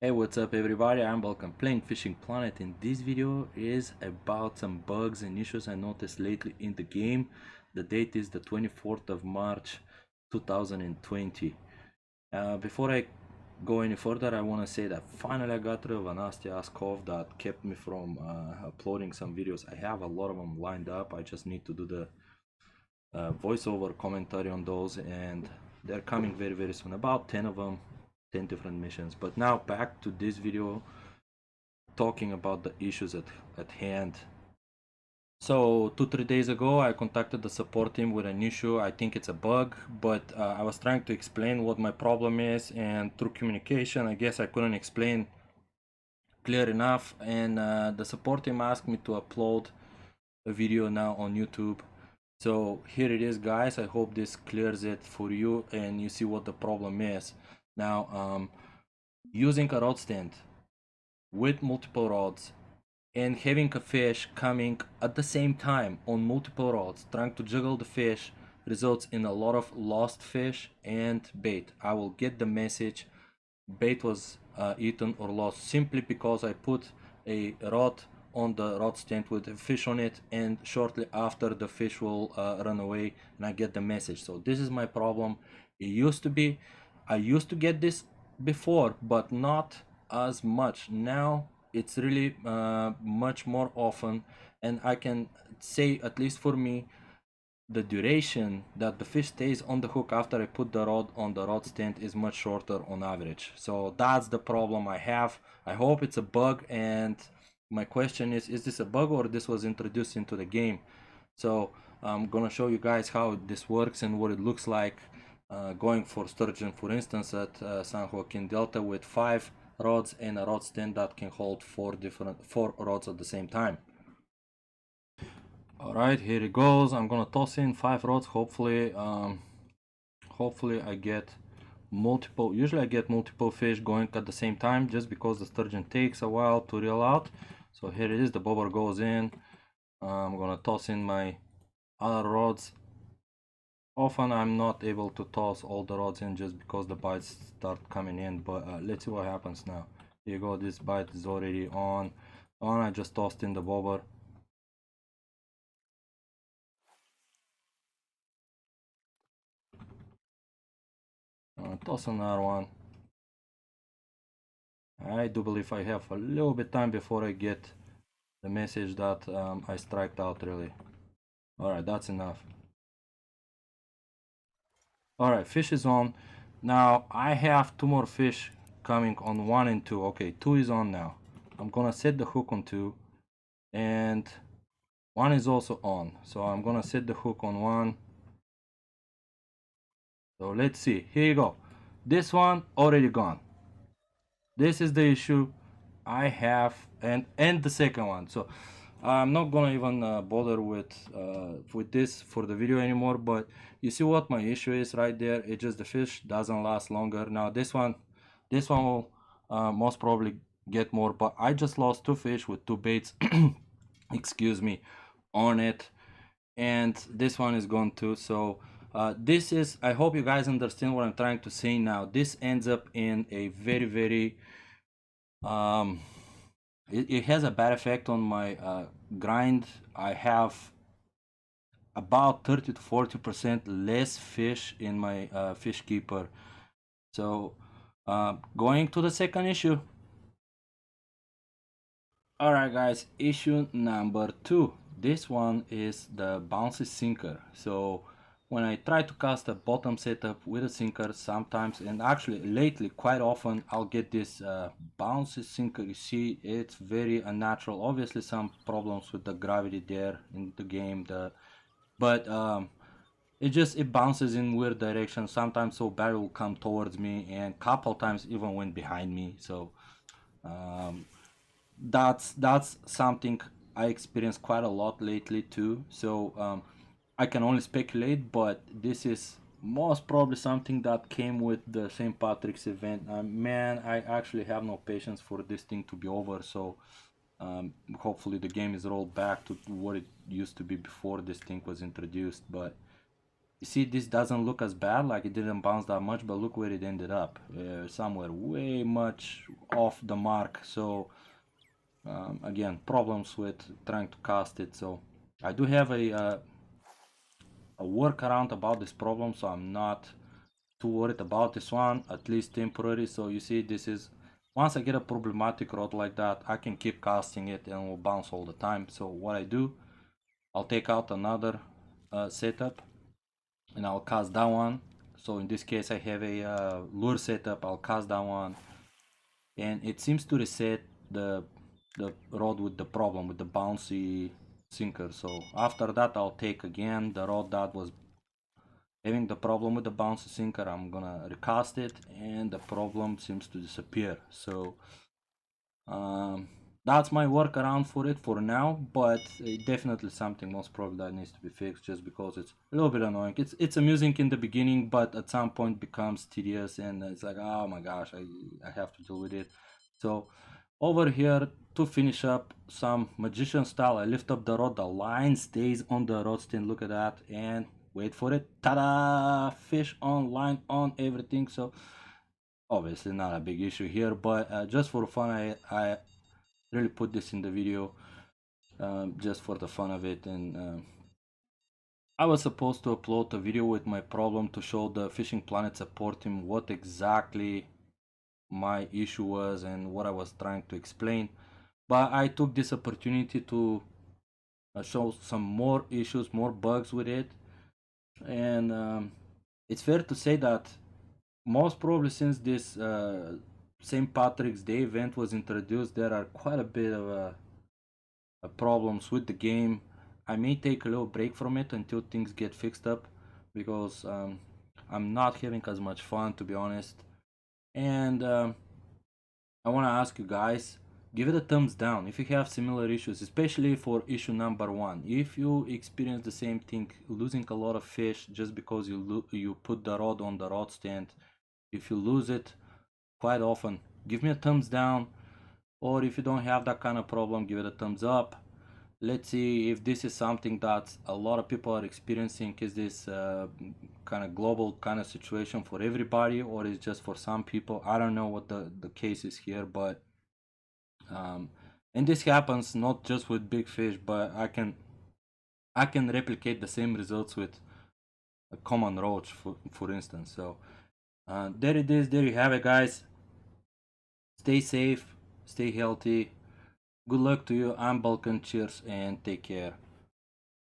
Hey, what's up everybody? I'm Bulkan playing Fishing Planet, and this video is about some bugs and issues I noticed lately in the game. The date is the 24th of March 2020. Before I go any further, I want to say that finally I got rid of a nasty ass cough that kept me from uploading some videos. I have a lot of them lined up. I just need to do the voiceover commentary on those, and they're coming very soon. About 10 of them, 10 different missions. But now back to this video, talking about the issues at hand. So 2-3 days ago I contacted the support team with an issue. I think it's a bug, but I was trying to explain what my problem is, and through communication I guess I couldn't explain clear enough, and the support team asked me to upload a video now on YouTube. So here it is, guys. I hope this clears it for you and you see what the problem is. Now using a rod stand with multiple rods and having a fish coming at the same time on multiple rods, trying to juggle the fish, results in a lot of lost fish and bait. I will get the message bait was eaten or lost simply because I put a rod on the rod stand with a fish on it, and shortly after the fish will run away and I get the message. So this is my problem. It used to be, I used to get this before, but not as much. Now it's really much more often, and I can say, at least for me, the duration that the fish stays on the hook after I put the rod on the rod stand is much shorter on average. So that's the problem I have. I hope it's a bug, and my question is this a bug or this was introduced into the game? So I'm gonna show you guys how this works and what it looks like going for sturgeon, for instance, at San Joaquin Delta with 5 rods and a rod stand that can hold 4 rods at the same time. All right, here it goes. I'm gonna toss in 5 rods. Hopefully I get multiple. Usually I get multiple fish going at the same time, just because the sturgeon takes a while to reel out. So here it is, the bobber goes in. I'm gonna toss in my other rods. Often I'm not able to toss all the rods in just because the bites start coming in, but let's see what happens now. Here you go, this bite is already on. I just tossed in the bobber. Toss another one. I do believe I have a little bit time before I get the message that I striked out, really. Alright, that's enough. Alright, fish is on. Now I have 2 more fish coming on 1 and 2. Okay, 2 is on now. I'm gonna set the hook on 2, and 1 is also on. So I'm gonna set the hook on 1. So let's see. Here you go. This one already gone. This is the issue I have, and the second one. So I'm not gonna even bother with this for the video anymore. But you see what my issue is right there. It's just the fish doesn't last longer. Now this one will most probably get more. But I just lost 2 fish with 2 baits, excuse me, on it, and this one is gone too. So this is, I hope you guys understand what I'm trying to say now. This ends up in a very it has a bad effect on my grind. I have about 30 to 40% less fish in my fish keeper. So going to the second issue. All right, guys, issue number 2. This one is the bouncy sinker. So when I try to cast a bottom setup with a sinker, sometimes, and actually lately quite often, I'll get this bouncy sinker. You see, it's very unnatural. Obviously some problems with the gravity there in the game, but it bounces in weird directions. Sometimes so bad it will come towards me, and couple times even went behind me. So that's something I experienced quite a lot lately too. So I can only speculate, but this is most probably something that came with the St. Patrick's event. Man, I actually have no patience for this thing to be over. So hopefully the game is rolled back to what it used to be before this thing was introduced. But You see, this doesn't look as bad, like it didn't bounce that much, but look where it ended up. Somewhere way much off the mark. So again, problems with trying to cast it. So I do have a workaround about this problem, so I'm not too worried about this one, at least temporary. So you see, this is, once I get a problematic rod like that, I can keep casting it and it will bounce all the time. So what I do, I'll take out another setup and I'll cast that one. So in this case I have a lure setup, I'll cast that one, and it seems to reset the rod with the problem, with the bouncy sinker. So after that I'll take again the rod that was having the problem with the bouncy sinker. I'm gonna recast it and the problem seems to disappear. So um, that's my workaround for it for now, but definitely something most probably that needs to be fixed, just because it's a little bit annoying. It's amusing in the beginning, but at some point becomes tedious and it's like, oh my gosh, I have to deal with it. So over here, to finish up some magician style, I lift up the rod, the line stays on the rod stand, look at that, and wait for it, ta-da, fish on, line on, everything. So obviously not a big issue here, but just for fun, I really put this in the video, just for the fun of it. And I was supposed to upload a video with my problem to show the Fishing Planet support team what exactly my issue was and what I was trying to explain, but I took this opportunity to show some more issues, more bugs with it. And it's fair to say that most probably since this St. Patrick's Day event was introduced, there are quite a bit of problems with the game. I may take a little break from it until things get fixed up, because I'm not having as much fun, to be honest. And I want to ask you guys, give it a thumbs down if you have similar issues, especially for issue number one. If you experience the same thing, losing a lot of fish just because you put the rod on the rod stand, if you lose it quite often, give me a thumbs down. Or if you don't have that kind of problem, give it a thumbs up. Let's see if this is something that a lot of people are experiencing. Is this kind of global kind of situation for everybody, or is just for some people? I don't know what the case is here, but um, and this happens not just with big fish, but I can replicate the same results with a common roach, for instance. So there it is, there you have it, guys. Stay safe, stay healthy. Good luck to you. I'm Bulkan. Cheers and take care.